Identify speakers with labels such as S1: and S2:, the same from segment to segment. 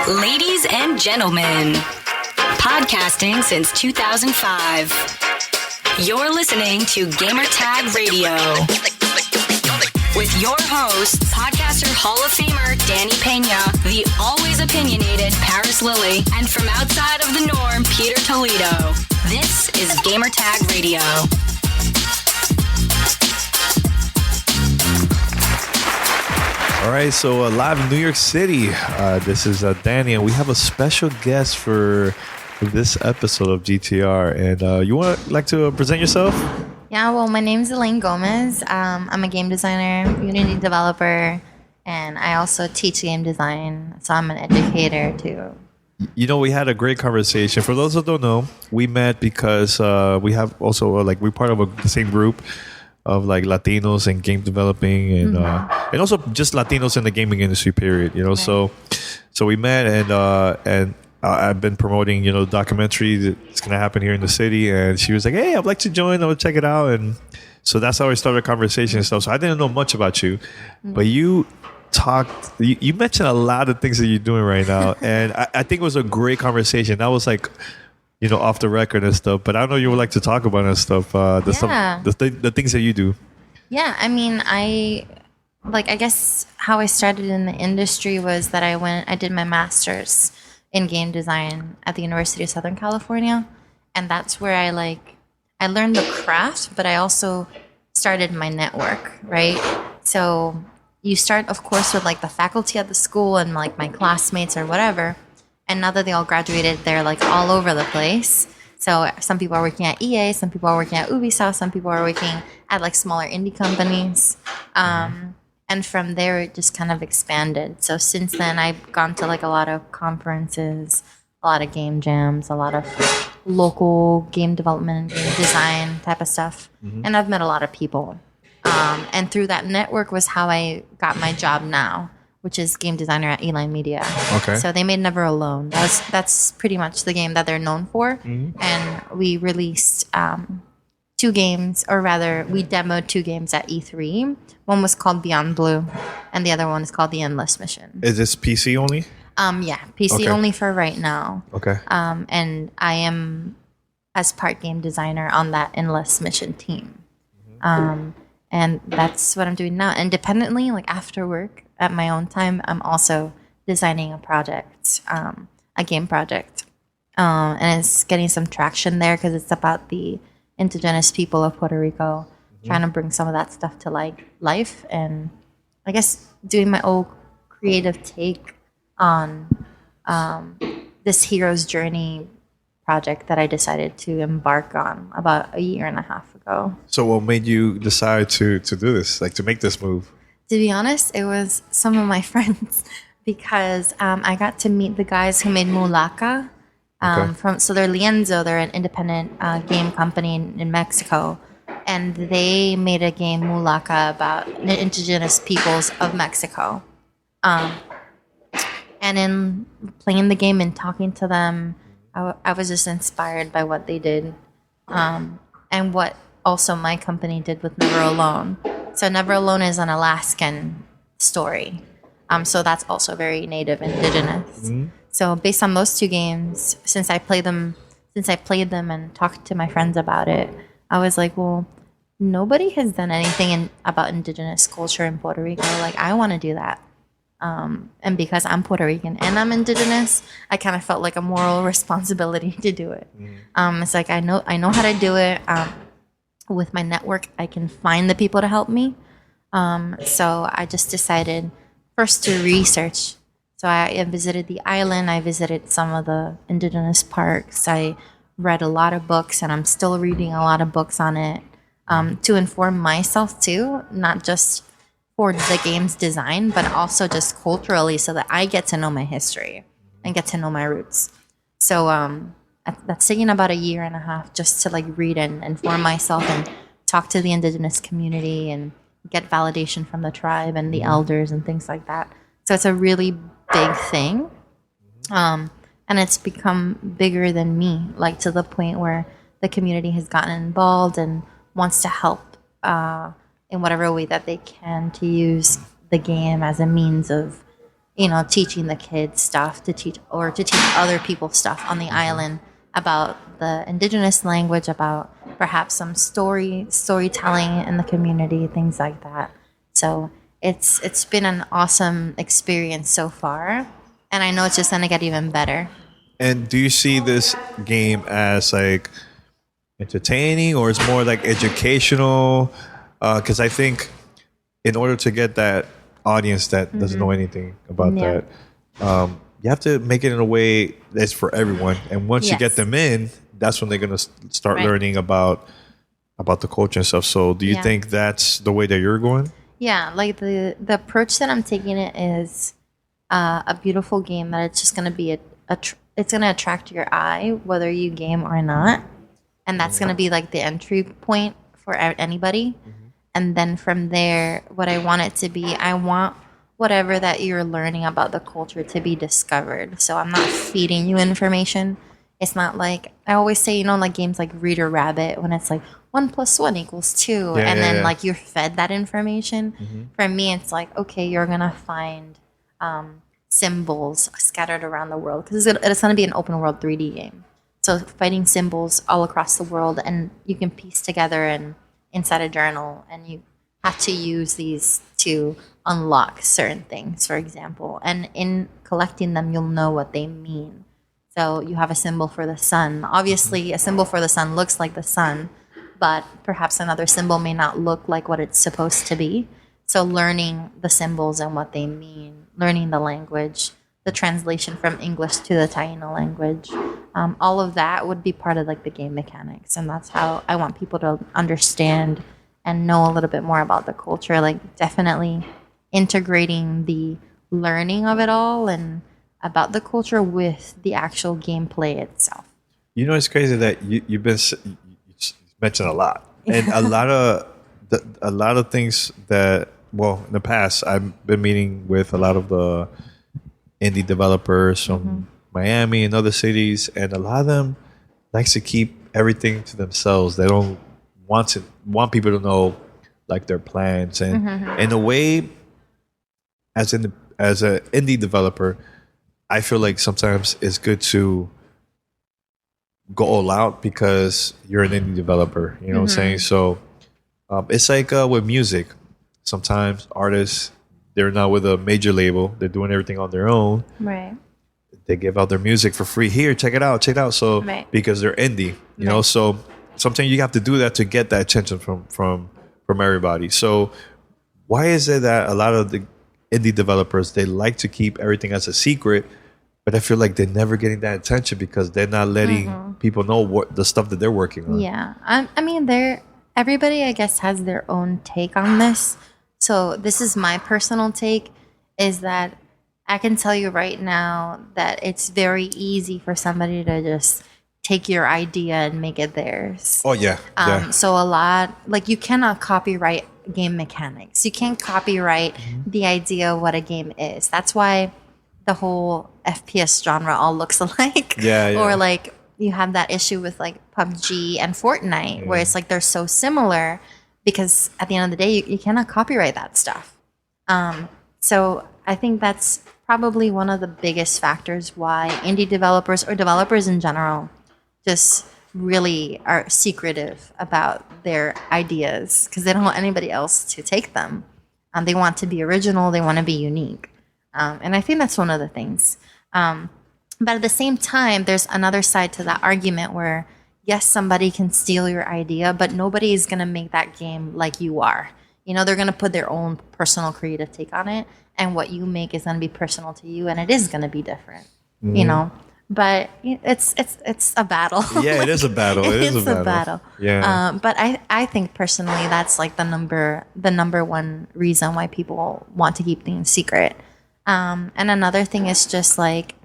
S1: Ladies and gentlemen, podcasting since 2005. You're listening to Gamertag Radio. With your hosts, podcaster Hall of Famer Danny Pena, the always opinionated Paris Lilly, and from outside of the norm, Peter Toledo. This is Gamertag Radio.
S2: All right, so live in New York City, this is Danny, and we have a special guest for this episode of GTR. And you like to present yourself?
S3: Yeah, well, my name's Elaine Gomez. I'm a game designer, Unity developer, and I also teach game design, so I'm an educator too.
S2: You know, we had a great conversation. For those who don't know, we met because we have also, we're part of the same group of Latinos in game developing and also just Latinos in the gaming industry, period. You know,
S3: right.
S2: so we met and I've been promoting, the documentary that's going to happen here in the city. And she was like, hey, I'd like to join. I'll check it out. And so that's how I started a conversation and stuff. So I didn't know much about you, but you mentioned a lot of things that you're doing right now. And I think it was a great conversation. That was off the record and stuff. But I know you would like to talk about that stuff. The things that you do.
S3: Yeah, I mean, I guess how I started in the industry was that I did my master's in game design at the University of Southern California, and that's where I learned the craft, but I also started my network, right? So you start, of course, with the faculty at the school and my classmates or whatever, and now that they all graduated, they're all over the place. So some people are working at EA, some people are working at Ubisoft, some people are working at smaller indie companies. And from there, it just kind of expanded. So since then, I've gone to a lot of conferences, a lot of game jams, a lot of local game development, game design type of stuff. And I've met a lot of people. And through that network was how I got my job now, which is game designer at Eline Media.
S2: Okay.
S3: So they made Never Alone. That's pretty much the game that they're known for. And we released two games, or rather, we demoed two games at E3. One was called Beyond Blue, and the other one is called The Endless Mission.
S2: Is this PC only?
S3: Yeah, PC only for right now.
S2: Okay.
S3: And I am as part game designer on that Endless Mission team. And that's what I'm doing now. Independently, after work, at my own time, I'm also designing a project, a game project. And it's getting some traction there because it's about the indigenous people of Puerto Rico, trying to bring some of that stuff to life, and I guess doing my own creative take on this hero's journey project that I decided to embark on about a year and a half ago.
S2: So what made you decide to do this, to make this move?
S3: To be honest, it was some of my friends because I got to meet the guys who made Mulaka. So they're Lienzo, they're an independent game company in Mexico, and they made a game Mulaka about the indigenous peoples of Mexico. And in playing the game and talking to them, I was just inspired by what they did, and what also my company did with Never Alone. So Never Alone is an Alaskan story, so that's also very native indigenous. So based on those two games, since I played them and talked to my friends about it, I was like, well, nobody has done anything about indigenous culture in Puerto Rico. I want to do that. And because I'm Puerto Rican and I'm indigenous, I kind of felt like a moral responsibility to do it. It's I know how to do it. With my network, I can find the people to help me. So I just decided first to research. So I visited the island. I visited some of the indigenous parks. I read a lot of books, and I'm still reading a lot of books on it to inform myself too, not just for the game's design, but also just culturally, so that I get to know my history and get to know my roots. So that's taking about a year and a half just to read and inform myself and talk to the indigenous community and get validation from the tribe and the elders and things like that. So it's a really big thing. And it's become bigger than me, to the point where the community has gotten involved and wants to help in whatever way that they can to use the game as a means of teaching the kids stuff to teach other people stuff on the island about the indigenous language, about perhaps some storytelling in the community, things like that. So it's been an awesome experience so far, and I know it's just gonna get even better.
S2: And do you see this game as like entertaining, or it's more like educational? Because I think in order to get that audience that doesn't know anything about that, you have to make it in a way that's for everyone. And once you get them in, that's when they're going to start learning about the culture and stuff. So do you think that's the way that you're going?
S3: Yeah, like the approach that I'm taking it is a beautiful game that it's just going to be it's going to attract your eye whether you game or not. And that's going to be like the entry point for anybody. And then from there, what I want it to be, I want whatever that you're learning about the culture to be discovered. So I'm not feeding you information. It's not like, I always say, like games like Reader Rabbit, when it's like 1 + 1 = 2. Then like you're fed that information. For me, it's like, okay, you're going to find symbols scattered around the world. Because it's going to be an open world 3D game. So finding symbols all across the world, and you can piece together and inside a journal, and you have to use these to unlock certain things, for example. And in collecting them, you'll know what they mean. So you have a symbol for the sun. Obviously, a symbol for the sun looks like the sun, but perhaps another symbol may not look like what it's supposed to be. So learning the symbols and what they mean, learning the language, the translation from English to the Taino language, all of that would be part of like the game mechanics. And that's how I want people to understand and know a little bit more about the culture. Like definitely integrating the learning of it all and about the culture with the actual gameplay itself.
S2: It's crazy that you mentioned a lot, and a lot of things that, well, in the past I've been meeting with a lot of the indie developers from Miami and other cities, and a lot of them likes to keep everything to themselves. They don't want people to know like their plans, and in a way, as an indie developer, I feel like sometimes it's good to go all out because you're an indie developer. You know what I'm saying? So it's like with music. Sometimes artists, they're not with a major label. They're doing everything on their own.
S3: Right.
S2: They give out their music for free. Here, check it out. So because they're indie, you know. So sometimes you have to do that to get that attention from everybody. So why is it that a lot of the indie developers, they like to keep everything as a secret, but I feel like they're never getting that attention because they're not letting people know what the stuff that they're working on?
S3: Yeah, I mean, everybody, I guess, has their own take on this. So this is my personal take, is that I can tell you right now that it's very easy for somebody to just take your idea and make it theirs.
S2: Oh, yeah.
S3: So a lot, like, you cannot copyright game mechanics. You can't copyright the idea of what a game is. That's why the whole FPS genre all looks alike.
S2: Yeah.
S3: Or like you have that issue with like PUBG and Fortnite where it's like they're so similar because at the end of the day, you cannot copyright that stuff. So I think that's probably one of the biggest factors why indie developers or developers in general just really are secretive about their ideas because they don't want anybody else to take them. They want to be original. They want to be unique. And I think that's one of the things. But at the same time, there's another side to that argument where, yes, somebody can steal your idea, but nobody is going to make that game like you are. They're going to put their own personal creative take on it. And what you make is going to be personal to you. And it is going to be different, But it's a battle.
S2: Yeah, it is a battle. It is a battle. Yeah.
S3: But I think personally that's like the number one reason why people want to keep things secret. And another thing is just like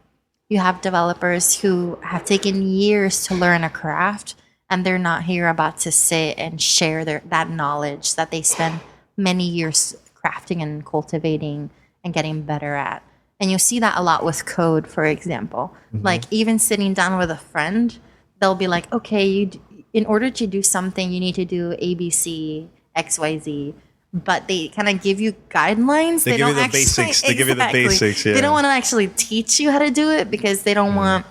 S3: you have developers who have taken years to learn a craft, and they're not here about to sit and share that knowledge that they spend many years crafting and cultivating and getting better at. And you see that a lot with code, for example. Like even sitting down with a friend, they'll be like, okay, in order to do something, you need to do ABC, XYZ. but they kind of give you guidelines.
S2: They give you the basics. They give you the basics. Yeah.
S3: They don't want to actually teach you how to do it because they don't want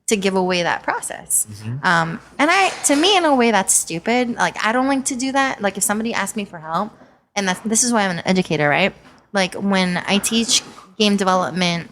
S3: to give away that process. And to me, in a way, that's stupid. Like, I don't like to do that. Like, if somebody asks me for help, and this is why I'm an educator, right? Like, when I teach game development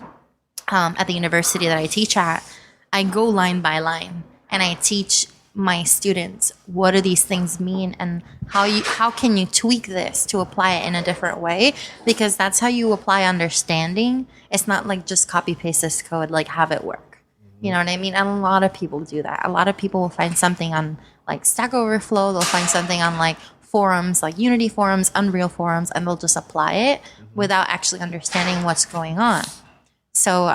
S3: at the university that I teach at, I go line by line and I teach my students what do these things mean and how can you tweak this to apply it in a different way, because that's how you apply understanding. It's not like just copy paste this code, like have it work. You know what I mean? And a lot of people do that. A lot of people will find something on like Stack Overflow, they'll find something on like forums like Unity forums, Unreal forums, and they'll just apply it without actually understanding what's going on. So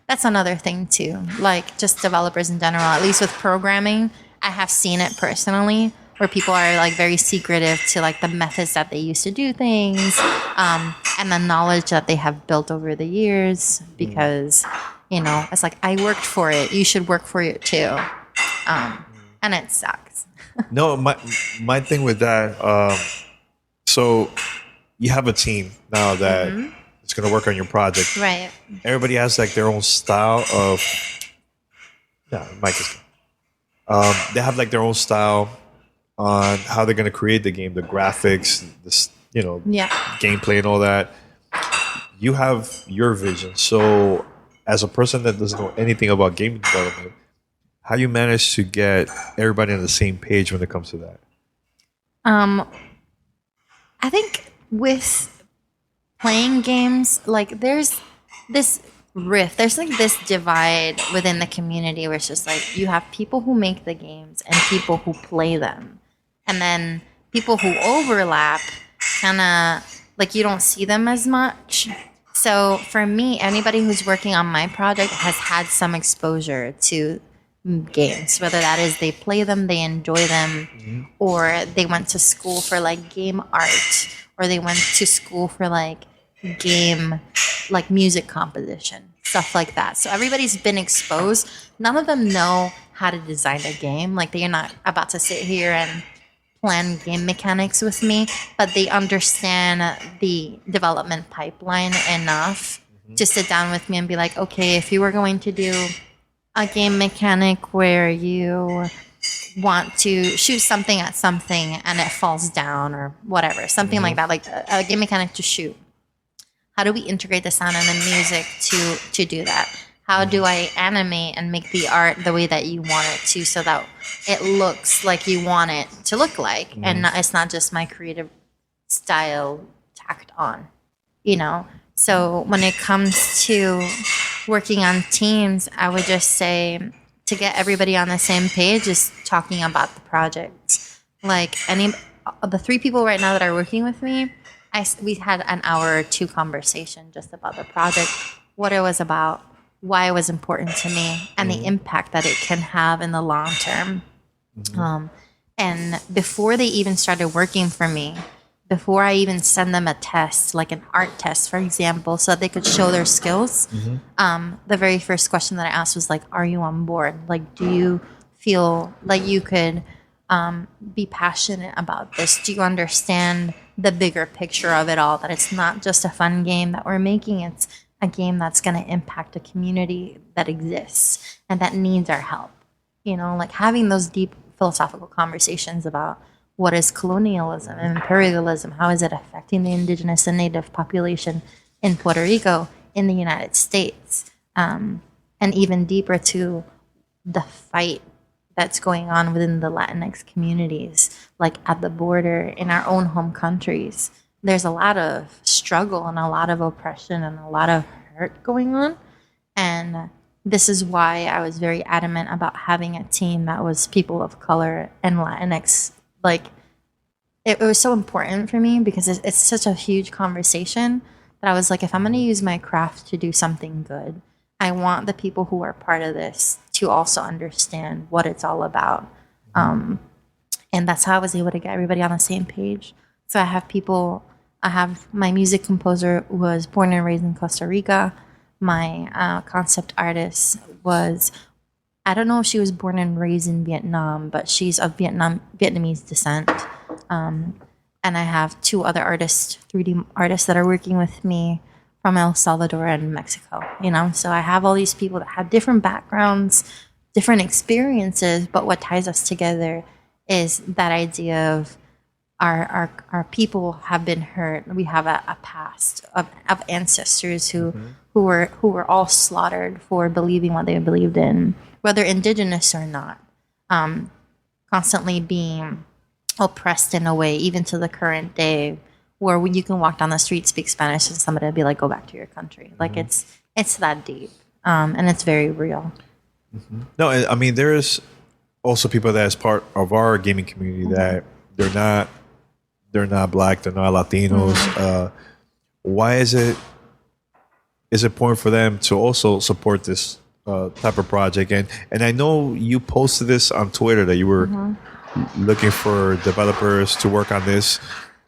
S3: that's another thing too, like just developers in general, at least with programming, I have seen it personally where people are like very secretive to like the methods that they use to do things and the knowledge that they have built over the years, because, you know, it's like, I worked for it, you should work for it too. And it sucks.
S2: No, my thing with that, so you have a team now that it's going to work on your project.
S3: Right.
S2: Everybody has like their own style of, Mike is, they have like their own style on how they're going to create the game, the graphics, this, you know, gameplay and all that. You have your vision. So as a person that doesn't know anything about game development, how you manage to get everybody on the same page when it comes to that?
S3: I think with playing games, like there's this rift, there's like this divide within the community where it's just like you have people who make the games and people who play them. And then people who overlap kind of like you don't see them as much. So for me, anybody who's working on my project has had some exposure to games, whether that is they play them, they enjoy them, or they went to school for like game art, or they went to school for like game, like music composition, stuff like that. So everybody's been exposed. None of them know how to design a game. Like they're not about to sit here and plan game mechanics with me, but they understand the development pipeline enough to sit down with me and be like, okay, if you were going to do a game mechanic where you want to shoot something at something and it falls down or whatever, something like that, like a game mechanic to shoot. How do we integrate the sound and the music to do that? How do I animate and make the art the way that you want it to, so that it looks like you want it to look like, and it's not just my creative style tacked on, you know? So when it comes to working on teams, I would just say to get everybody on the same page is talking about the project. Like the 3 people right now that are working with me, we had an hour or 2 conversation just about the project, what it was about, why it was important to me, and the impact that it can have in the long term. And before they even started working for me, before I even send them a test, like an art test, for example, so that they could show their skills, the very first question that I asked was like, are you on board? Like, do you feel like you could be passionate about this? Do you understand the bigger picture of it all, that it's not just a fun game that we're making, it's a game that's going to impact a community that exists and that needs our help? You know, like having those deep philosophical conversations about what is colonialism and imperialism, how is it affecting the indigenous and native population in Puerto Rico, in the United States, and even deeper to the fight that's going on within the Latinx communities, like at the border, in our own home countries. There's a lot of struggle and a lot of oppression and a lot of hurt going on. And this is why I was very adamant about having a team that was people of color and Latinx. Like, it was so important for me because it's such a huge conversation that I was like, if I'm going to use my craft to do something good, I want the people who are part of this to also understand what it's all about. And that's how I was able to get everybody on the same page. So I have my music composer who was born and raised in Costa Rica. My concept artist was, I don't know if she was born and raised in Vietnam, but she's of Vietnamese descent. and I have 2 other artists, 3D artists that are working with me from El Salvador and Mexico, So I have all these people that have different backgrounds, different experiences, but what ties us together is that idea of our people have been hurt. We have a past of ancestors who were all slaughtered for believing what they believed in, whether indigenous or not, constantly being oppressed in a way, even to the current day, where when you can walk down the street, speak Spanish, and somebody will be like, "Go back to your country." Like it's that deep, and it's very real.
S2: No, I mean there's also people that is part of our gaming community that they're not Black, they're not Latinos. Why is it important for them to also support this type of project? And I know you posted this on Twitter that you were looking for developers to work on this.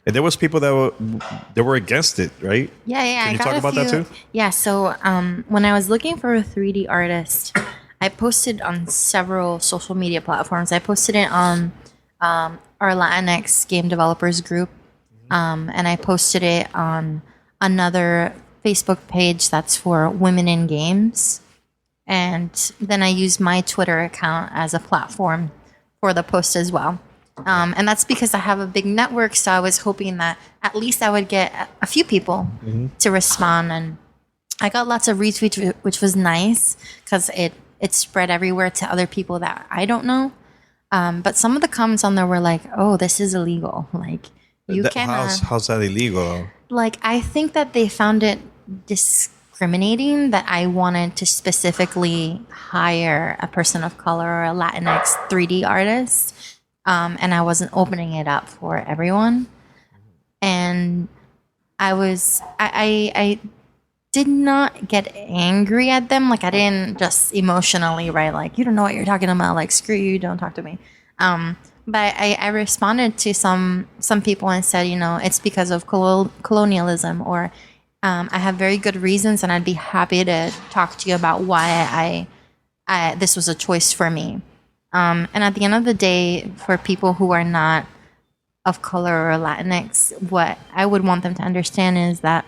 S2: And there was people that were against it, right?
S3: Yeah.
S2: Can you talk about that too?
S3: Yeah. So when I was looking for a 3D artist, I posted on several social media platforms. I posted it on our Latinx game developers group, and I posted it on another Facebook page that's for women in games. And then I used my Twitter account as a platform for the post as well. And that's because I have a big network, so I was hoping that at least I would get a few people to respond. And I got lots of retweets, which was nice because it spread everywhere to other people that I don't know. But some of the comments on there were like, "Oh, this is illegal. Like, you cannot."
S2: How's that illegal?
S3: Like, I think that they found it discriminating that I wanted to specifically hire a person of color or a Latinx 3D artist. And I wasn't opening it up for everyone. And I did not get angry at them. Like, I didn't just emotionally write, like, "You don't know what you're talking about. Like, screw you, don't talk to me." But I responded to some people and said, it's because of colonialism, or I have very good reasons, and I'd be happy to talk to you about why this was a choice for me. And at the end of the day, for people who are not of color or Latinx, what I would want them to understand is that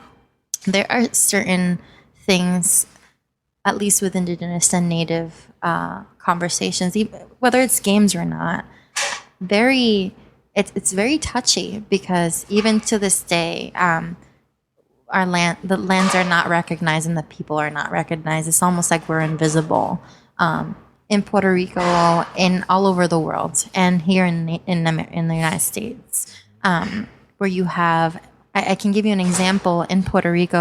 S3: there are certain things, at least with Indigenous and Native conversations, whether it's games or not, it's very touchy, because even to this day, the lands are not recognized and the people are not recognized. It's almost like we're invisible. In Puerto Rico, all over the world, and here in the United States, where you have, I can give you an example. In Puerto Rico,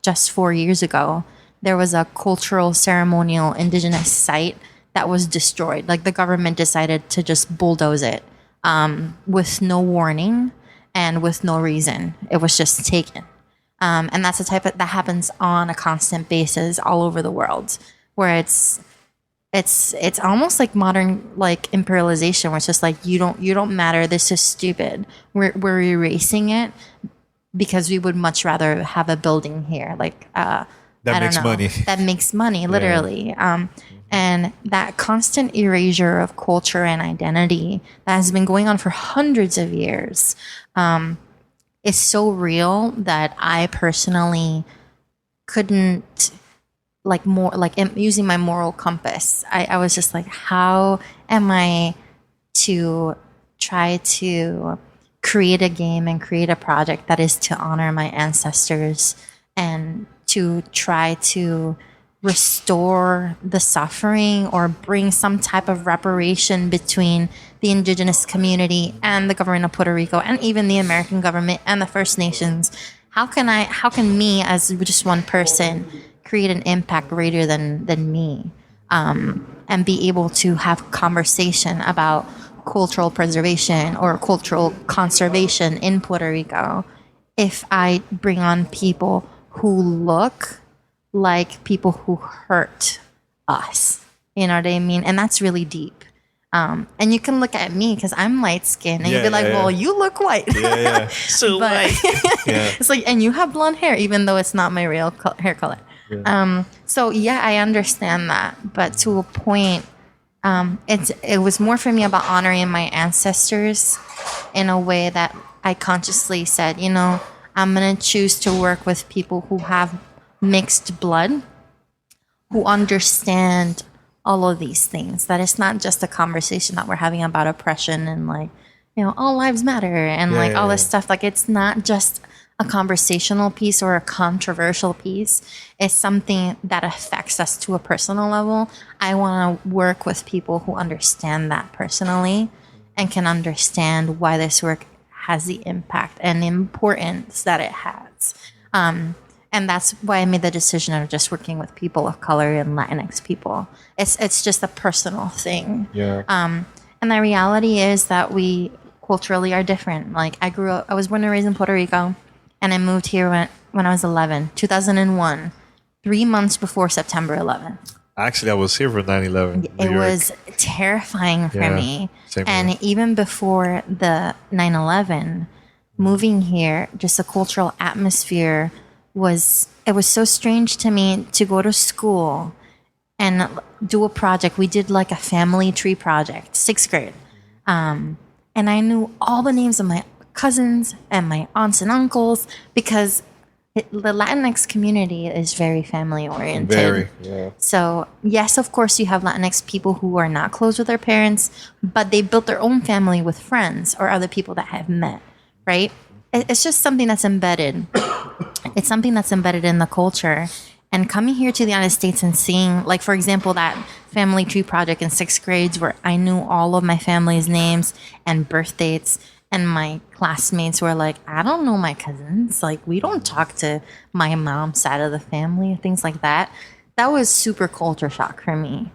S3: just 4 years ago, there was a cultural ceremonial indigenous site that was destroyed. Like, the government decided to just bulldoze it with no warning and with no reason. It was just taken, and that's the type that happens on a constant basis all over the world, where it's almost like modern, like, imperialization, where it's just like, you don't matter. This is stupid. We're erasing it because we would much rather have a building here. Like,
S2: that makes money.
S3: That makes money, literally. Yeah. And that constant erasure of culture and identity that has been going on for hundreds of years is so real that I personally couldn't. Using my moral compass, I was just like, how am I to try to create a game and create a project that is to honor my ancestors and to try to restore the suffering or bring some type of reparation between the indigenous community and the government of Puerto Rico, and even the American government and the First Nations? How can me, as just one person, create an impact greater than me, and be able to have conversation about cultural preservation or cultural conservation in Puerto Rico if I bring on people who look like people who hurt us? You know what I mean? And that's really deep. And you can look at me because I'm light skinned, and you'd be like, "Well, you look white."
S2: Yeah.
S3: So white. It's like, and you have blonde hair, even though it's not my real hair color. Yeah. So yeah, I understand that, but to a point, it was more for me about honoring my ancestors in a way that I consciously said, you know, I'm going to choose to work with people who have mixed blood, who understand all of these things, that it's not just a conversation that we're having about oppression and like, you know, all lives matter and all this stuff. Like, it's not just a conversational piece or a controversial piece. It's something that affects us to a personal level. I want to work with people who understand that personally and can understand why this work has the impact and importance that it has. And that's why I made the decision of just working with people of color and Latinx people. It's just a personal thing.
S2: Yeah.
S3: And the reality is that we culturally are different. Like, I was born and raised in Puerto Rico, and I moved here when I was 11, 2001, 3 months before September 11th.
S2: Actually, I was here for 9/11.
S3: It was terrifying for me. And
S2: here.
S3: even before the 9/11, moving here, just the cultural atmosphere was so strange to me to go to school and do a project. We did like a family tree project, 6th grade. And I knew all the names of my cousins and my aunts and uncles because the Latinx community is very family oriented.
S2: Very, yeah.
S3: So yes, of course, you have Latinx people who are not close with their parents, but they built their own family with friends or other people that have met, right? It's just something that's embedded. It's something that's embedded in the culture. And coming here to the United States and seeing, like, for example, that family tree project in 6th grade where I knew all of my family's names and birth dates, and my classmates were like, I don't know my cousins. Like, we don't talk to my mom's side of the family, things like that. That was super culture shock for me.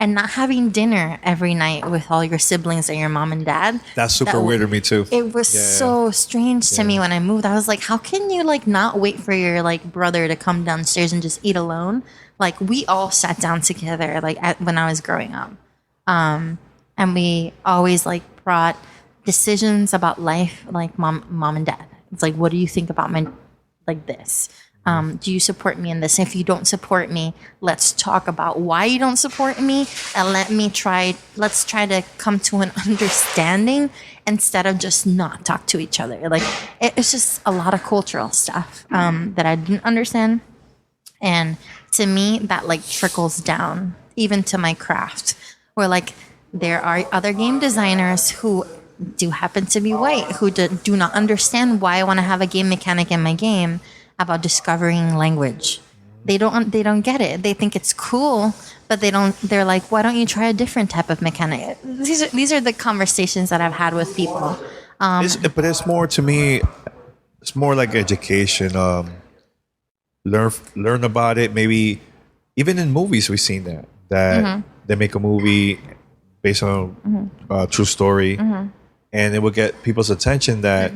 S3: And not having dinner every night with all your siblings and your mom and dad.
S2: That's super weird to me too.
S3: It was so strange to me when I moved. I was like, how can you like not wait for your like brother to come downstairs and just eat alone? Like, we all sat down together like when I was growing up. And we always like brought decisions about life, like mom and dad. It's like, what do you think about this? Do you support me in this? If you don't support me, let's talk about why you don't support me, and let's try to come to an understanding instead of just not talk to each other. Like, it's just a lot of cultural stuff that I didn't understand. And to me, that like trickles down even to my craft, where like there are other game designers who do happen to be white, who do not understand why I want to have a game mechanic in my game about discovering language. They don't get it. They think it's cool, but they're like, why don't you try a different type of mechanic? These are the conversations that I've had with people.
S2: But it's more, to me, it's more like education. Learn about it. Maybe even in movies we've seen that they make a movie based on a true story, and it will get people's attention that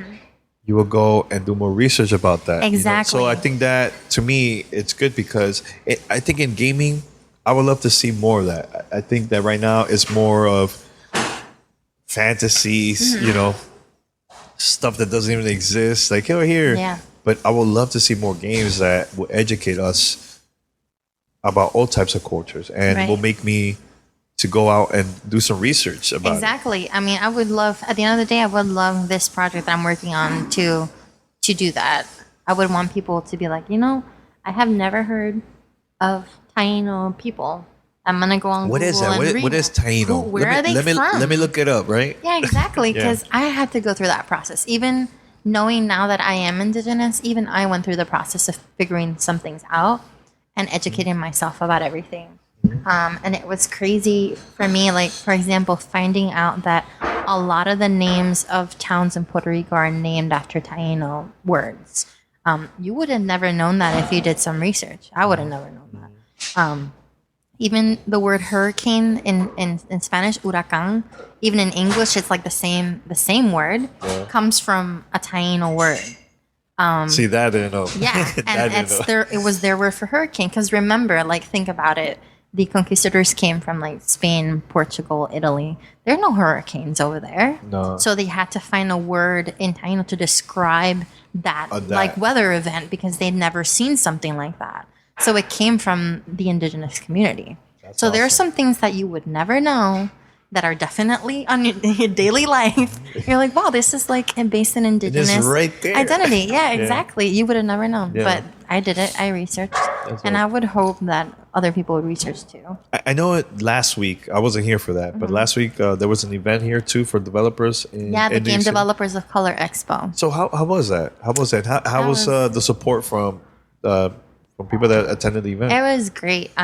S2: you will go and do more research about that.
S3: Exactly.
S2: You know? So I think that, to me, it's good because I think in gaming, I would love to see more of that. I think that right now it's more of fantasies, you know, stuff that doesn't even exist. Like, oh, here.
S3: Yeah.
S2: But I would love to see more games that will educate us about all types of cultures and will make me to go out and do some research about
S3: Exactly. I mean, I would love, at the end of the day, I would love this project that I'm working on to do that. I would want people to be like, you know, I have never heard of Taino people. I'm going to go on
S2: What
S3: Google
S2: is that?
S3: and read
S2: What is Taino?
S3: Where are they from?
S2: Let me look it up, right?
S3: Yeah, exactly. Because I had to go through that process. Even knowing now that I am Indigenous, even I went through the process of figuring some things out and educating myself about everything. And it was crazy for me, like, for example, finding out that a lot of the names of towns in Puerto Rico are named after Taino words. You would have never known that if you did some research. I would have never known that. Even the word hurricane in Spanish, huracán, even in English, it's like the same word, comes from a Taino word.
S2: See, that I didn't know.
S3: Yeah, and it was their word for hurricane. Because remember, like, think about it. The conquistadors came from like Spain, Portugal, Italy. There are no hurricanes over there.
S2: No.
S3: So they had to find a word in Taino to describe that like weather event because they'd never seen something like that. So it came from the indigenous community. So there are some things that you would never know that are definitely on your daily life. You're like, wow, this is like based in indigenous identity. Yeah, exactly. You would have never known, but I did it. I researched, I would hope that other people would research too.
S2: I know it last week. I wasn't here for that, but last week there was an event here too for developers.
S3: The Game Developers of Color Expo.
S2: So how was that? How was the support from people that attended the event?
S3: It was great.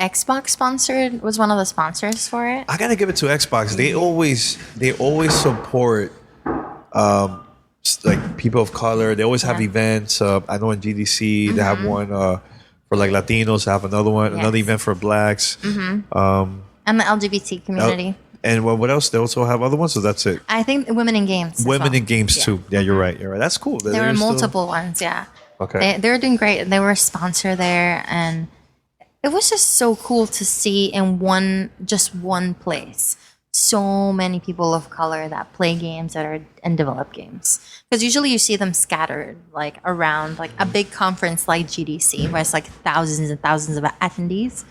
S3: Xbox was one of the sponsors for it.
S2: I gotta give it to Xbox. They always support like people of color. They always have events. I know in GDC they have one for like Latinos. They have another one, another event for Blacks,
S3: and the LGBT community.
S2: And what else? They also have other ones, so that's it.
S3: I think Women in Games.
S2: Women in Games too. Yeah, you're right. That's cool.
S3: There were multiple ones. Yeah.
S2: Okay.
S3: They were doing great. They were a sponsor there, and it was just so cool to see in one place so many people of color that play games and develop games. Because usually you see them scattered like around like a big conference like GDC where it's like thousands and thousands of attendees.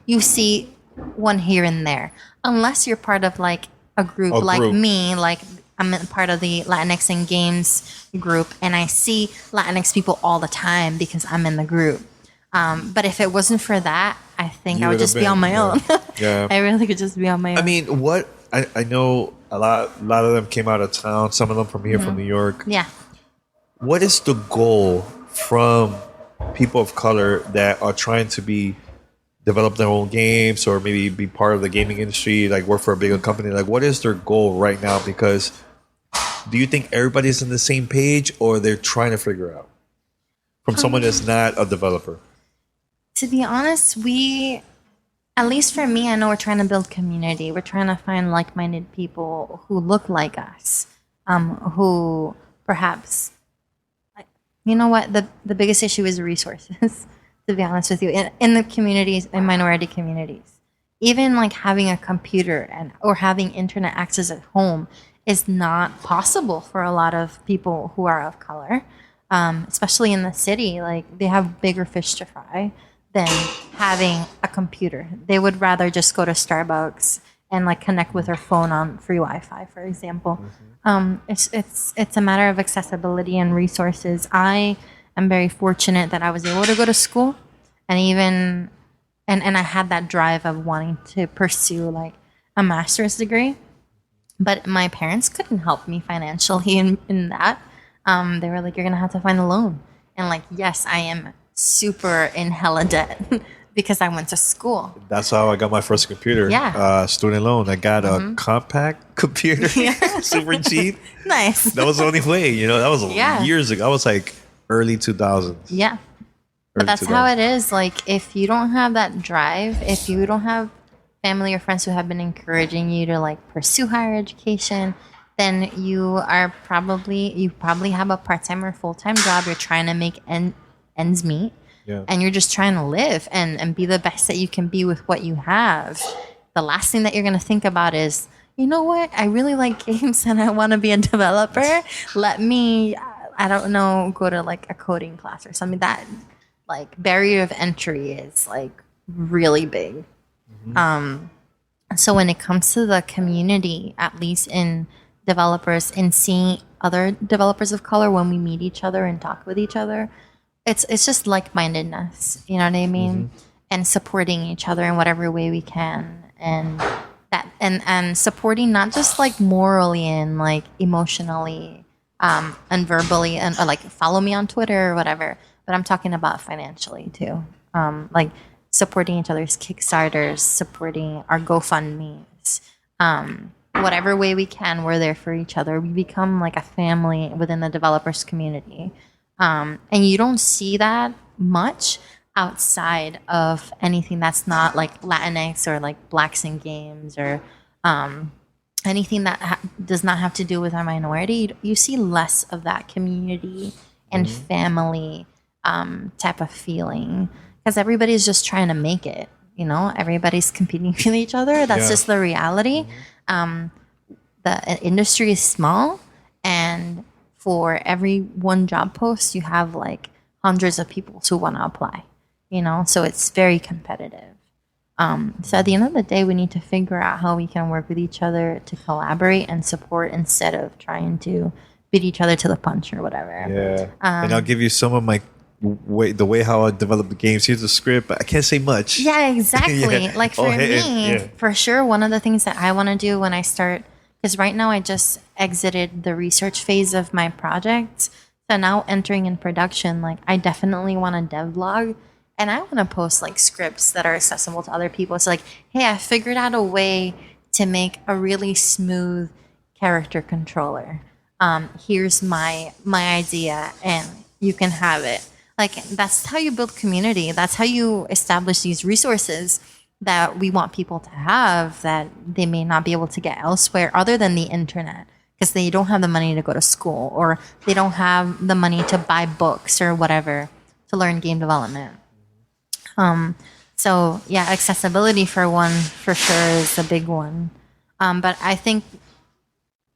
S3: You see one here and there, unless you're part of like a group like me, like I'm part of the Latinx in Games group, and I see Latinx people all the time because I'm in the group. But if it wasn't for that, I think I would just be on my own.
S2: Yeah.
S3: I really could just be on my own.
S2: I mean, I know a lot of them came out of town, some of them from here, from New York.
S3: Yeah.
S2: What is the goal from people of color that are trying to develop their own games or maybe be part of the gaming industry, like work for a bigger company? Like, what is their goal right now? Because do you think everybody's on the same page or they're trying to figure out from someone that's not a developer?
S3: To be honest, at least for me, I know we're trying to build community. We're trying to find like-minded people who look like us, who perhaps, you know what, the biggest issue is resources, to be honest with you, in the communities, in minority communities. Even like having a computer or having internet access at home is not possible for a lot of people who are of color, especially in the city. Like, they have bigger fish to fry than having a computer. They would rather just go to Starbucks and like connect with their phone on free Wi-Fi, for example. It's a matter of accessibility and resources. I am very fortunate that I was able to go to school, and I had that drive of wanting to pursue like a master's degree, but my parents couldn't help me financially in that. They were like, "You're gonna have to find a loan," and like, yes, I am super in hella debt because I went to school. That's
S2: how I got my first computer.
S3: Yeah.
S2: Student loan. I got a compact computer, super cheap.
S3: Nice.
S2: That was the only way, that was years ago. I was like early 2000s.
S3: Yeah. But that's how it is. Like, if you don't have that drive, if you don't have family or friends who have been encouraging you to like pursue higher education, then you probably have a part-time or full-time job. You're trying to make ends meet, and you're just trying to live and be the best that you can be with what you have. The last thing that you're going to think about is, you know what, I really like games and I want to be a developer. Let me, I don't know, go to like a coding class or something. That like barrier of entry is like really big. So when it comes to the community, at least in developers, in seeing other developers of color when we meet each other and talk with each other, it's just like-mindedness, you know what I mean? And supporting each other in whatever way we can, and that and supporting not just like morally and like emotionally and verbally, and or like follow me on Twitter or whatever, but I'm talking about financially too. Like supporting each other's Kickstarters, supporting our GoFundMes, whatever way we can, we're there for each other. We become like a family within the developers community. And you don't see that much outside of anything that's not like Latinx or like Blacks in Games or anything that does not have to do with our minority. You see less of that community and family type of feeling, because everybody's just trying to make it. Everybody's competing with each other. That's just the reality. The industry is small, and for every one job post, you have like hundreds of people who want to apply, so it's very competitive. So at the end of the day, we need to figure out how we can work with each other to collaborate and support instead of trying to beat each other to the punch or whatever.
S2: Yeah. And I'll give you some of my the way how I develop the games. Here's the script, but I can't say much.
S3: Yeah, exactly.
S2: Yeah.
S3: Like for me, for sure, one of the things that I want to do when I start, because right now I just exited the research phase of my project. So now entering in production, like I definitely want a devlog, and I want to post like scripts that are accessible to other people. So like, hey, I figured out a way to make a really smooth character controller. Here's my idea, and you can have it. Like that's how you build community. That's how you establish these resources that we want people to have that they may not be able to get elsewhere other than the internet, because they don't have the money to go to school, or they don't have the money to buy books or whatever to learn game development. So yeah, accessibility for sure is a big one. But I think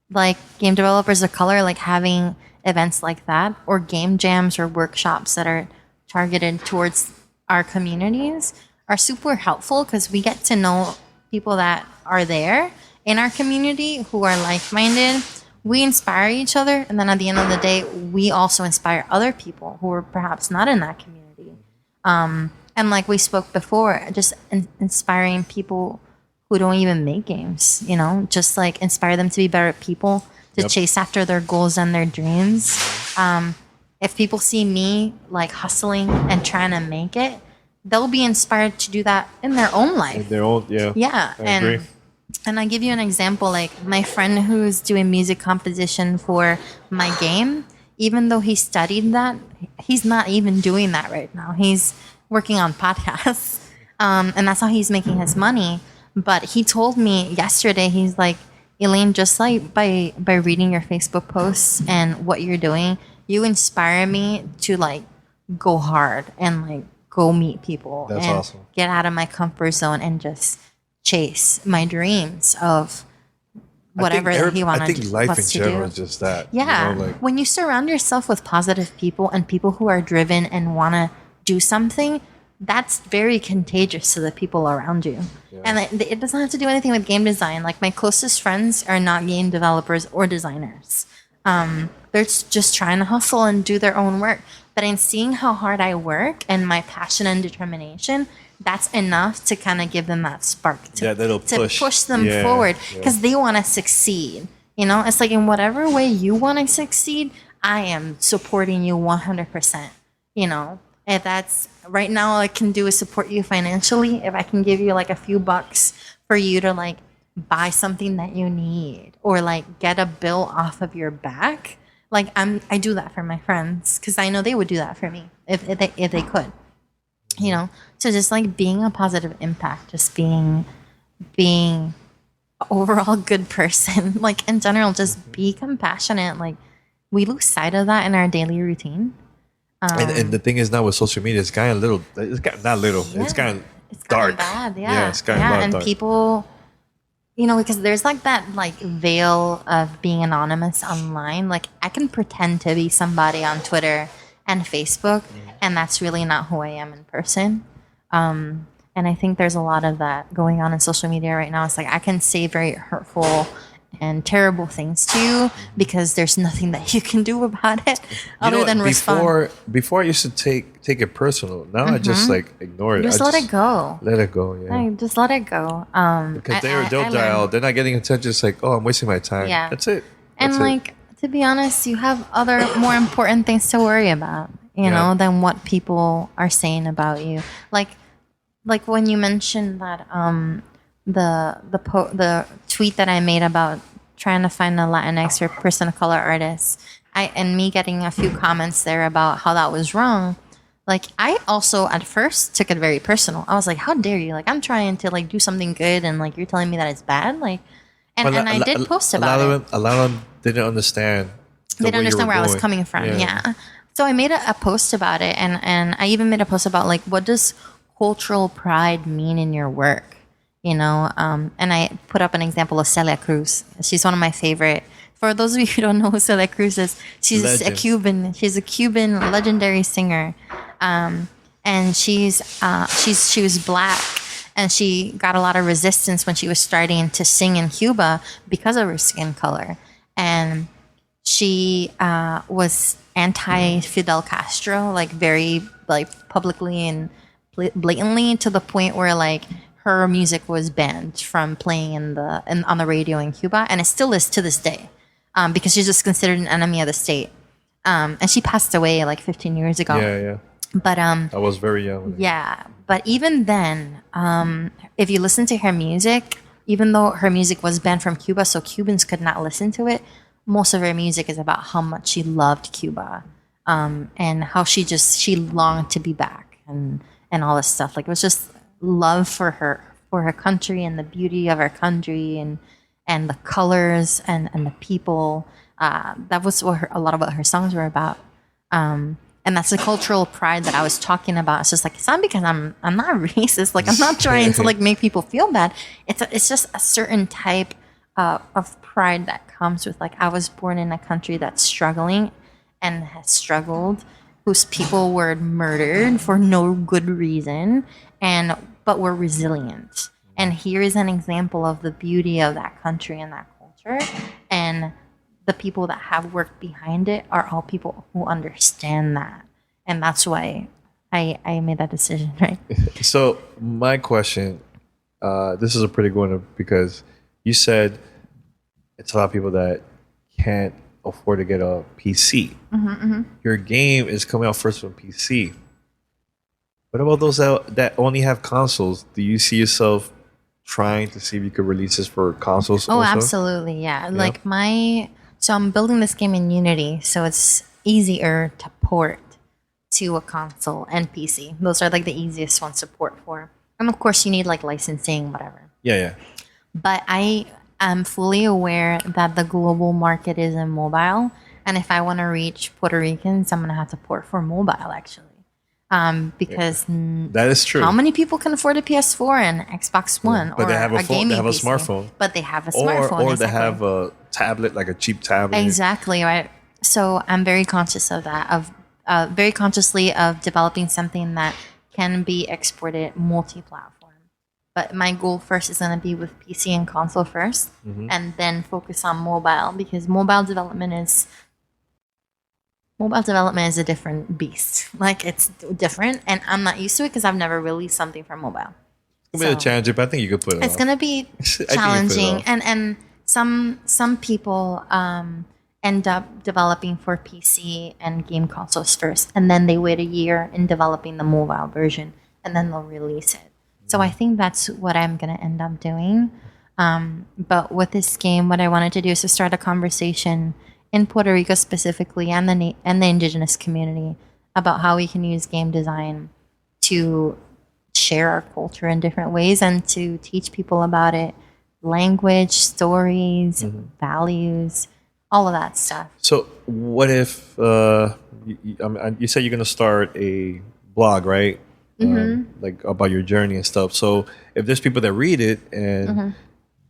S3: like game developers of color, like having events like that or game jams or workshops that are targeted towards our communities are super helpful, because we get to know people that are there in our community who are like-minded. We inspire each other, and then at the end of the day, we also inspire other people who are perhaps not in that community. And like we spoke before, just inspiring people who don't even make games, just like inspire them to be better people, to chase after their goals and their dreams. If people see me like hustling and trying to make it, they'll be inspired to do that in their own life.
S2: In their own, yeah.
S3: Yeah.
S2: I agree.
S3: And I give you an example, like my friend who's doing music composition for my game, even though he studied that, he's not even doing that right now. He's working on podcasts. And that's how he's making his money. But he told me yesterday, he's like, Elaine, just like by reading your Facebook posts and what you're doing, you inspire me to like go hard and like go meet people.
S2: That's
S3: and
S2: awesome.
S3: Get out of my comfort zone and just chase my dreams of whatever he wanted.
S2: I think life in general is just that.
S3: Yeah. When you surround yourself with positive people and people who are driven and want to do something, that's very contagious to the people around you. Yeah. And it doesn't have to do anything with game design. Like my closest friends are not game developers or designers. They're just trying to hustle and do their own work. But in seeing how hard I work and my passion and determination, that's enough to kind of give them that spark to push them forward, because they want to succeed. It's like in whatever way you want to succeed, I am supporting you 100%. If that's right now, all I can do is support you financially. If I can give you like a few bucks for you to like buy something that you need, or like get a bill off of your back, like I do that for my friends, because I know they would do that for me if they could. So just like being a positive impact, just being overall good person, like in general, just be compassionate. Like we lose sight of that in our daily routine.
S2: And the thing is now with social media, it's gotten it's gotten dark.
S3: Bad,
S2: it's gotten
S3: and
S2: dark.
S3: People, because there's like that like veil of being anonymous online. Like I can pretend to be somebody on Twitter and Facebook, and that's really not who I am in person. And I think there's a lot of that going on in social media right now. It's like I can say very hurtful and terrible things to you because there's nothing that you can do about it other than respond.
S2: Before I used to take it personal. Now I just like ignore it.
S3: Just let it go.
S2: Let it go, yeah.
S3: Just let it go.
S2: Because they're not getting attention. It's like, oh, I'm wasting my time.
S3: Yeah.
S2: That's it.
S3: And like, to be honest, you have other more important things to worry about, than what people are saying about you. Like when you mentioned that the tweet that I made about trying to find a Latinx or person of color artist, and me getting a few comments there about how that was wrong. Like I also at first took it very personal. I was like, how dare you? Like I'm trying to like do something good, and like you're telling me that it's bad. Like, and I did post about it.
S2: A lot of them didn't understand.
S3: They didn't understand where I was coming from. Yeah. So I made a post about it, and I even made a post about like, what does cultural pride mean in your work? And I put up an example of Celia Cruz. She's one of my favorite. For those of you who don't know who Celia Cruz is, she's a Cuban. She's a Cuban legendary singer, and she was black, And she got a lot of resistance when she was starting to sing in Cuba because of her skin color. And she was anti-Fidel Castro, like very like publicly and blatantly, to the point where like her music was banned from playing on the radio in Cuba, and it still is to this day, because she's just considered an enemy of the state. And she passed away like 15 years ago.
S2: Yeah.
S3: But
S2: I was very young.
S3: yeah, but even then, if you listen to her music, even though her music was banned from Cuba, so Cubans could not listen to it, most of her music is about how much she loved Cuba, and how she longed to be back, and all this stuff. Like, it was just love for her country and the beauty of her country, and the colors and the people. That was a lot of what her songs were about. And that's the cultural pride that I was talking about. It's just like, it's not because I'm not racist. Like, I'm not trying to like make people feel bad. It's just a certain type of pride that comes with, like, I was born in a country that's struggling and has struggled, whose people were murdered for no good reason, but were resilient. And here is an example of the beauty of that country and that culture. And the people that have worked behind it are all people who understand that. And that's why I made that decision, right?
S2: So my question, this is a pretty good one, because you said it's a lot of people that can't afford to get a PC. Your game is coming out first on PC. What about those that only have consoles? Do you see yourself trying to see if you could release this for consoles also?
S3: Absolutely, yeah. Like so I'm building this game in Unity, so it's easier to port to a console and PC. Those are like the easiest ones to port for. And of course, you need like licensing, whatever.
S2: Yeah.
S3: But I am fully aware that the global market is in mobile. And if I want to reach Puerto Ricans, I'm going to have to port for mobile, actually. Because
S2: that is true.
S3: How many people can afford a PS4 and Xbox One,
S2: but
S3: or
S2: they have a phone,
S3: gaming
S2: they have a
S3: PC?
S2: smartphone,
S3: but they have a smartphone,
S2: or they have a tablet, like a cheap tablet.
S3: Exactly, right. So I'm very conscious of that, very consciously of developing something that can be exported multi-platform. But my goal first is going to be with PC and console first, and then focus on mobile, because mobile development is a different beast. Like, it's different, and I'm not used to it because I've never released something for mobile.
S2: It's going to be a challenge, but I think you could put it
S3: It's going to be challenging, and some people end up developing for PC and game consoles first, and then they wait a year in developing the mobile version, and then they'll release it. So I think that's what I'm going to end up doing. But with this game, what I wanted to do is to start a conversation in Puerto Rico specifically, and the indigenous community, about how we can use game design to share our culture in different ways and to teach people about it. Language, stories, values, all of that stuff.
S2: So what if you said you're going to start a blog, right? Like about your journey and stuff. So if there's people that read it and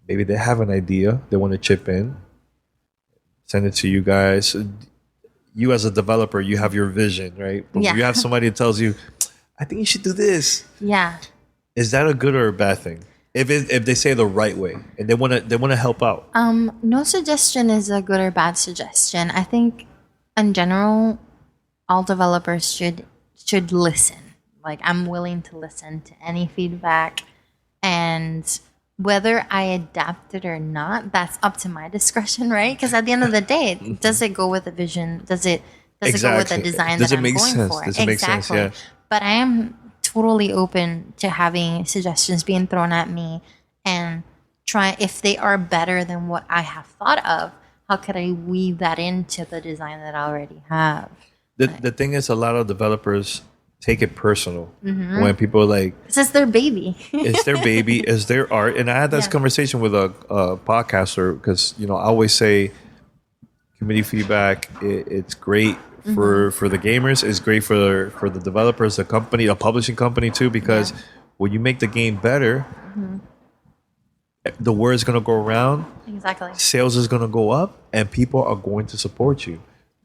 S2: maybe they have an idea, they want to chip in, send it to you guys. You as a developer, you have your vision, right? But you have somebody that tells you, I think you should do this.
S3: Yeah.
S2: Is that a good or a bad thing? If they say the right way and they want to help out.
S3: No suggestion is a good or bad suggestion. I think in general, all developers should listen. Like, I'm willing to listen to any feedback, and whether I adapt it or not, that's up to my discretion, right? Because at the end of the day, does it go with the vision? Does it go with the design that I'm going for?
S2: Does it make sense? Yeah.
S3: But I am totally open to having suggestions being thrown at me, and try, if they are better than what I have thought of, how could I weave that into the design that I already have?
S2: The thing is, a lot of developers take it personal when people are like,
S3: it's their baby.
S2: It's their baby, it's their art. And I had this conversation with a podcaster, because I always say community feedback, it's great for the gamers, it's great for the developers, the company, the publishing company too, because when you make the game better, the word is going to go around.
S3: Exactly.
S2: Sales is going to go up, and people are going to support you.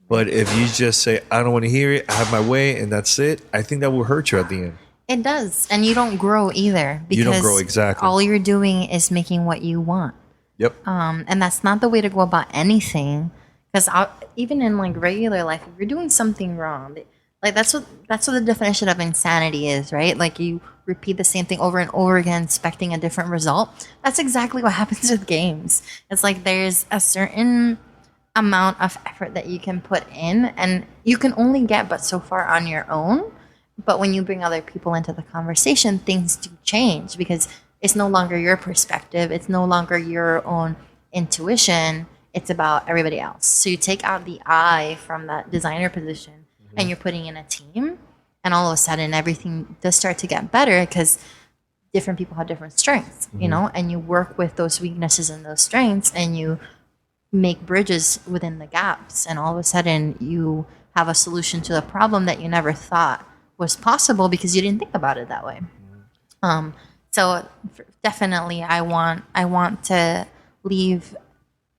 S2: But if you just say, I don't want to hear it, I have my way, and that's it, I think that will hurt you at the end.
S3: It does. And you don't grow either. Because
S2: you don't grow, exactly.
S3: all you're doing is making what you want.
S2: Yep.
S3: And that's not the way to go about anything. Because even in like regular life, if you're doing something wrong, like that's what the definition of insanity is, right? Like you repeat the same thing over and over again, expecting a different result. That's exactly what happens with games. It's like there's a certain amount of effort that you can put in, and you can only get but so far on your own. But when you bring other people into the conversation, things do change because it's no longer your perspective. It's no longer your own intuition. It's about everybody else. So you take out the I from that designer position and you're putting in a team. And all of a sudden, everything does start to get better because different people have different strengths, you know, and you work with those weaknesses and those strengths and you make bridges within the gaps. And all of a sudden, you have a solution to a problem that you never thought was possible because you didn't think about it that way. So definitely, I want to leave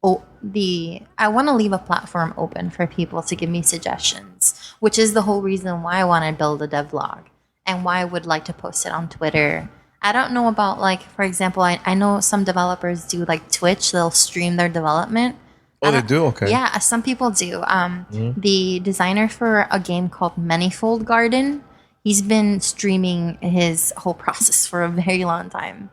S3: a platform open for people to give me suggestions, which is the whole reason why I want to build a devlog and why I would like to post it on Twitter. I don't know about, like, for example, I know some developers do like Twitch. They'll stream their development.
S2: Oh, they do? Okay.
S3: Yeah, some people do. The designer for a game called Manifold Garden, he's been streaming his whole process for a very long time.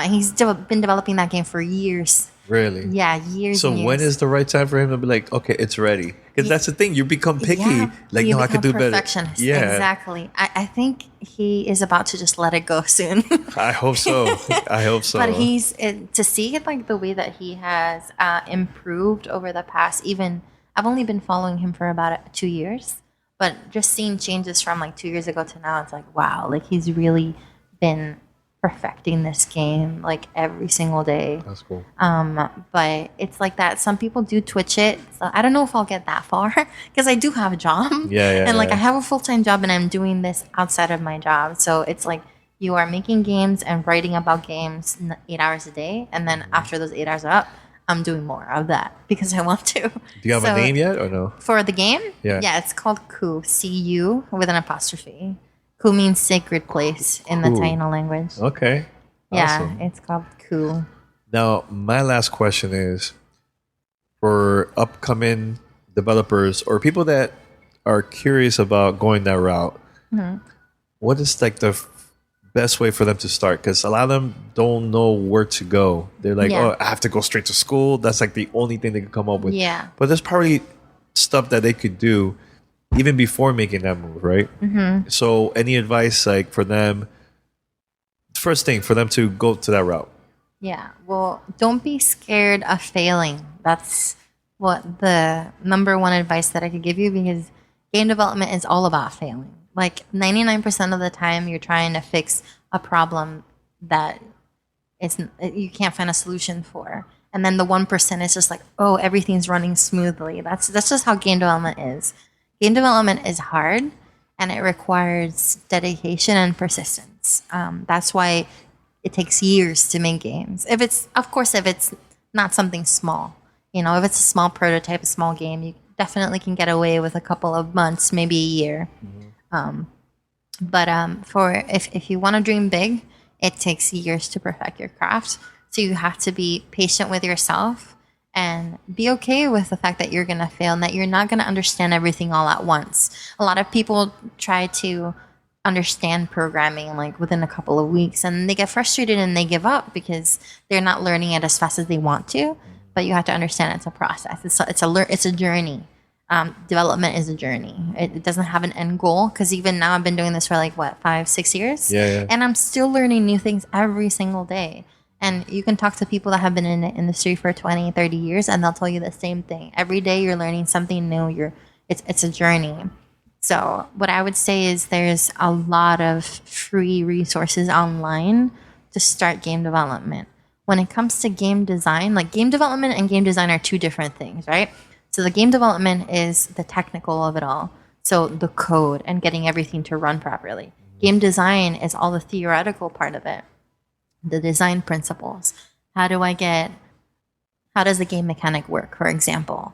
S3: He's been developing that game for years.
S2: Really?
S3: Yeah, years.
S2: So
S3: and years.
S2: when is the right time for him to be like, okay, it's ready? Because that's the thing, you become picky.
S3: Yeah,
S2: like,
S3: you
S2: no, I could do better.
S3: Perfectionist.
S2: Yeah,
S3: exactly. I think he is about to just let it go soon.
S2: I hope so. I hope so.
S3: But to see like the way that he has improved over the past. Even I've only been following him for about 2 years, but just seeing changes from like 2 years ago to now, it's like wow, like he's really been perfecting this game like every single day.
S2: That's cool.
S3: But it's like that. Some people do Twitch it. So I don't know if I'll get that far because I do have a job.
S2: Yeah.
S3: And like I have a full-time job and I'm doing this outside of my job. So it's like you are making games and writing about games 8 hours a day. And then after those 8 hours are up, I'm doing more of that because I want to.
S2: Do you have a name yet or no?
S3: For the game?
S2: Yeah.
S3: Yeah, it's called Ku, C-U with an apostrophe. Ku means sacred place in the Taino language.
S2: Okay.
S3: Yeah,
S2: Awesome.
S3: it's called Ku.
S2: Now, my last question is for upcoming developers or people that are curious about going that route, what is like the best way for them to start? Because a lot of them don't know where to go. They're like, oh, I have to go straight to school. That's like the only thing they can come up with.
S3: Yeah.
S2: But there's probably stuff that they could do even before making that move, right? So any advice like for them, first thing for them to go to that route?
S3: Yeah, well, don't be scared of failing. That's what the number one advice that I could give you, because game development is all about failing. Like 99% of the time you're trying to fix a problem that you can't find a solution for. And then the 1% is just like, oh, everything's running smoothly. That's just how game development is. Game development is hard and it requires dedication and persistence. That's why it takes years to make games. If it's not something small, if it's a small prototype, a small game, you definitely can get away with a couple of months, maybe a year. For if you want to dream big, it takes years to perfect your craft. So you have to be patient with yourself and be okay with the fact that you're going to fail and that you're not going to understand everything all at once. A lot of people try to understand programming like within a couple of weeks and they get frustrated and they give up because they're not learning it as fast as they want to. But you have to understand it's a process. It's a journey. Development is a journey. It doesn't have an end goal, because even now I've been doing this for 5-6 years.
S2: Yeah.
S3: And I'm still learning new things every single day. And you can talk to people that have been in the industry for 20, 30 years, and they'll tell you the same thing. Every day you're learning something new. It's a journey. So what I would say is there's a lot of free resources online to start game development. When it comes to game design, like game development and game design are two different things, right? So the game development is the technical of it all. So the code and getting everything to run properly. Game design is all the theoretical part of it. The design principles. How does the game mechanic work, for example?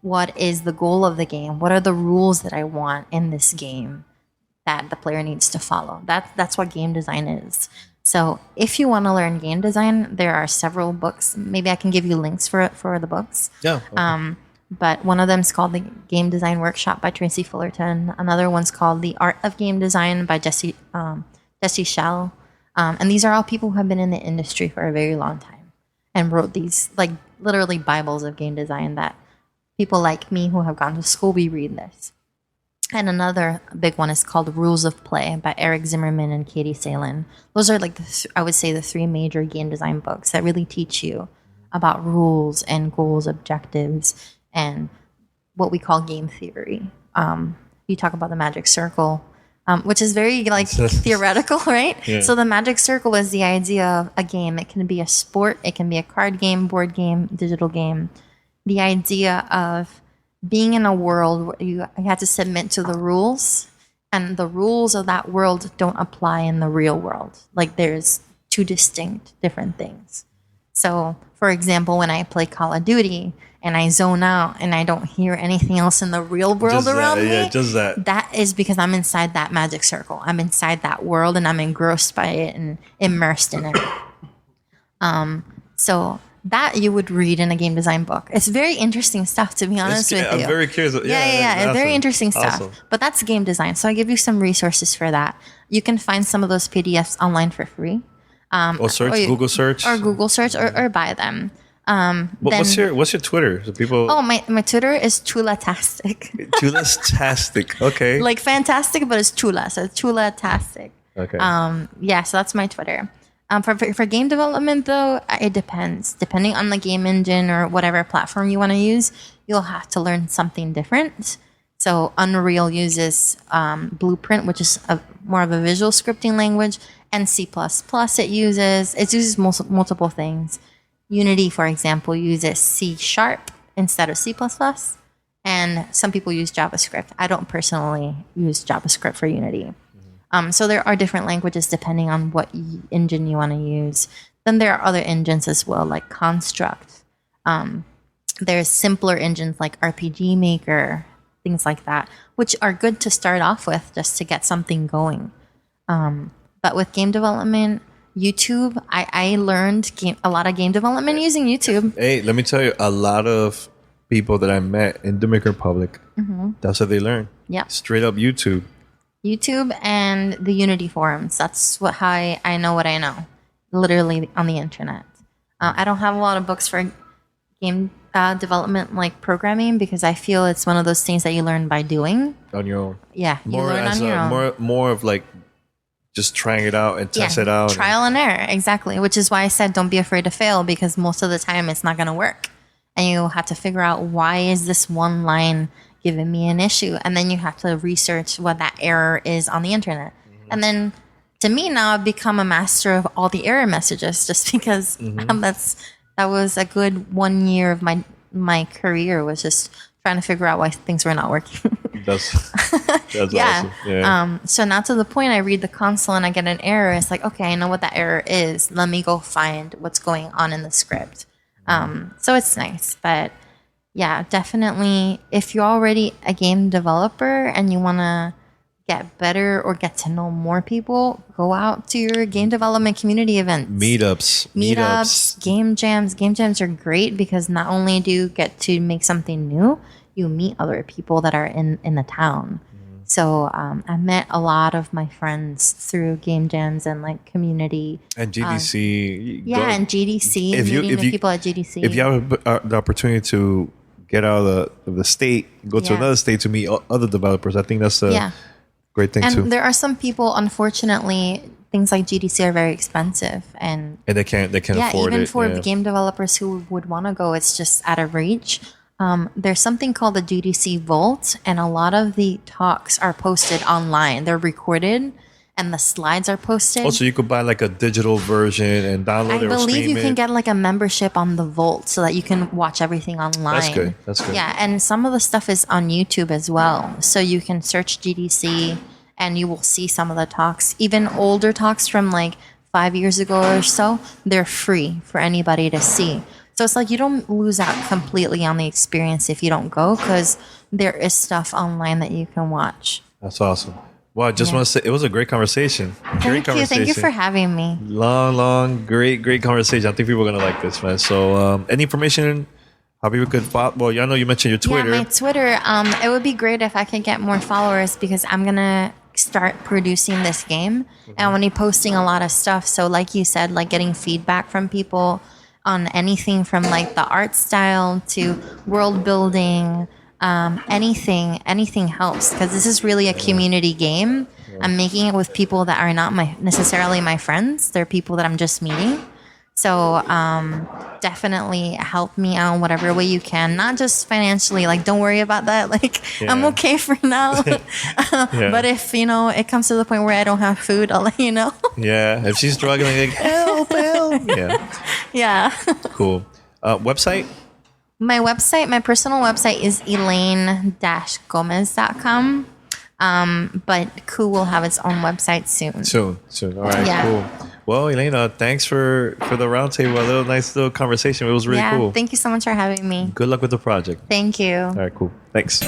S3: What is the goal of the game? What are the rules that I want in this game? that the player needs to follow. That's what game design is. So if you want to learn game design, there are several books. Maybe I can give you links for the books.
S2: Yeah. Okay.
S3: But one of them is called the Game Design Workshop by Tracy Fullerton. Another one's called The Art of Game Design by Jesse Schell. And these are all people who have been in the industry for a very long time and wrote these like literally Bibles of game design that people like me who have gone to school, we read this. And another big one is called Rules of Play by Eric Zimmerman and Katie Salen. Those are like, I would say, the three major game design books that really teach you about rules and goals, objectives, and what we call game theory. You talk about the magic circle, which is very like theoretical, right?
S2: Yeah.
S3: So the magic circle is the idea of a game. It can be a sport, it can be a card game, board game, digital game. The idea of being in a world where you have to submit to the rules, and the rules of that world don't apply in the real world. Like there's two distinct different things. So, for example, when I play Call of Duty and I zone out and I don't hear anything else in the real world around me, that is because I'm inside that magic circle. I'm inside that world and I'm engrossed by it and immersed in it. So that you would read in a game design book. It's very interesting stuff, to be honest with you.
S2: I'm very curious.
S3: Yeah.
S2: Awesome.
S3: Very interesting stuff.
S2: Awesome.
S3: But that's game design. So I give you some resources for that. You can find some of those PDFs online for free.
S2: Google search,
S3: or buy them.
S2: What's your Twitter? So people.
S3: Oh, my Twitter is Chulatastic.
S2: Chulatastic. Okay.
S3: Like fantastic, but it's Chula, so it's Chulatastic.
S2: Okay.
S3: So that's my Twitter. For game development, though, it depends. Depending on the game engine or whatever platform you want to use, you'll have to learn something different. So Unreal uses Blueprint, which is more of a visual scripting language, and C++ it uses multiple things. Unity, for example, uses C# instead of C++, and some people use JavaScript. I don't personally use JavaScript for Unity. So there are different languages depending on what engine you want to use. Then there are other engines as well, like Construct. There's simpler engines like RPG Maker, things like that, which are good to start off with just to get something going. But with game development, YouTube, I learned a lot of game development using YouTube.
S2: Hey, let me tell you, a lot of people that I met in Dominican Republic, that's how they learn.
S3: Yeah.
S2: Straight up YouTube.
S3: YouTube and the Unity forums. That's how I know what I know. Literally on the internet. I don't have a lot of books for game development like programming because I feel it's one of those things that you learn by doing.
S2: On your own.
S3: Yeah, you learn on your own.
S2: More of like just trying it out and test it out.
S3: Trial and error, exactly. Which is why I said don't be afraid to fail because most of the time it's not going to work. And you have to figure out why is this one line giving me an issue, and then you have to research what that error is on the internet. And then to me now I've become a master of all the error messages just because that was a good 1 year of my career was just trying to figure out why things were not working.
S2: That's awesome. Yeah.
S3: So now to the point I read the console and I get an error. It's like, okay, I know what that error is. Let me go find what's going on in the script. So it's nice, but yeah, definitely. If you're already a game developer and you want to get better or get to know more people, go out to your game development community events. Meetups, game jams. Game jams are great because not only do you get to make something new, you meet other people that are in the town. So I met a lot of my friends through game jams and like community.
S2: And GDC.
S3: And GDC, meeting the people at GDC.
S2: If you have the opportunity to get out of the state, go to another state to meet other developers, I think that's a great thing too.
S3: And there are some people, unfortunately, things like GDC are very expensive, and
S2: they can't afford it.
S3: Even for the game developers who would want to go, it's just out of reach. There's something called the GDC Vault, and a lot of the talks are posted online. They're recorded, and the slides are posted.
S2: Also, you could buy like a digital version and download it or stream it. I believe
S3: you can get like a membership on the Vault so that you can watch everything online.
S2: That's good.
S3: Yeah, and some of the stuff is on YouTube as well. So you can search GDC and you will see some of the talks. Even older talks from like 5 years ago or so, they're free for anybody to see. So it's like you don't lose out completely on the experience if you don't go because there is stuff online that you can watch.
S2: That's awesome. Well, I just want to say it was a great conversation.
S3: Thank you for having me.
S2: Long, great conversation. I think people are gonna like this, man. So, any information how people could follow? Well, I know you mentioned your Twitter.
S3: Yeah, my Twitter. It would be great if I could get more followers because I'm gonna start producing this game, and I'm gonna be posting a lot of stuff. So, like you said, like getting feedback from people on anything from like the art style to world building. Anything helps because this is really a community game. I'm making it with people that are not necessarily my friends. They're people that I'm just meeting. So definitely help me out whatever way you can. Not just financially. Like, don't worry about that. Like, I'm okay for now. But if, it comes to the point where I don't have food, I'll let you know.
S2: Yeah. If she's struggling, like, help.
S3: Yeah.
S2: Cool. Website?
S3: My personal website is elaine-gomez.com. But Cool will have its own website soon.
S2: Soon. All right, cool. Well, Elaine, thanks for the roundtable. Nice little conversation. It was really cool.
S3: Thank you so much for having me.
S2: Good luck with the project.
S3: Thank you.
S2: All right, cool. Thanks.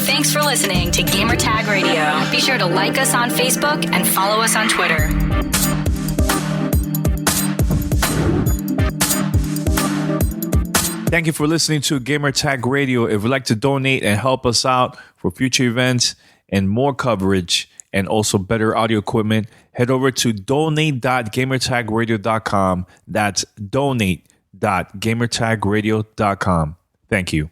S1: Thanks for listening to Gamertag Radio. Be sure to like us on Facebook and follow us on Twitter.
S2: Thank you for listening to Gamertag Radio. If you'd like to donate and help us out for future events and more coverage and also better audio equipment, head over to donate.gamertagradio.com. That's donate.gamertagradio.com. Thank you.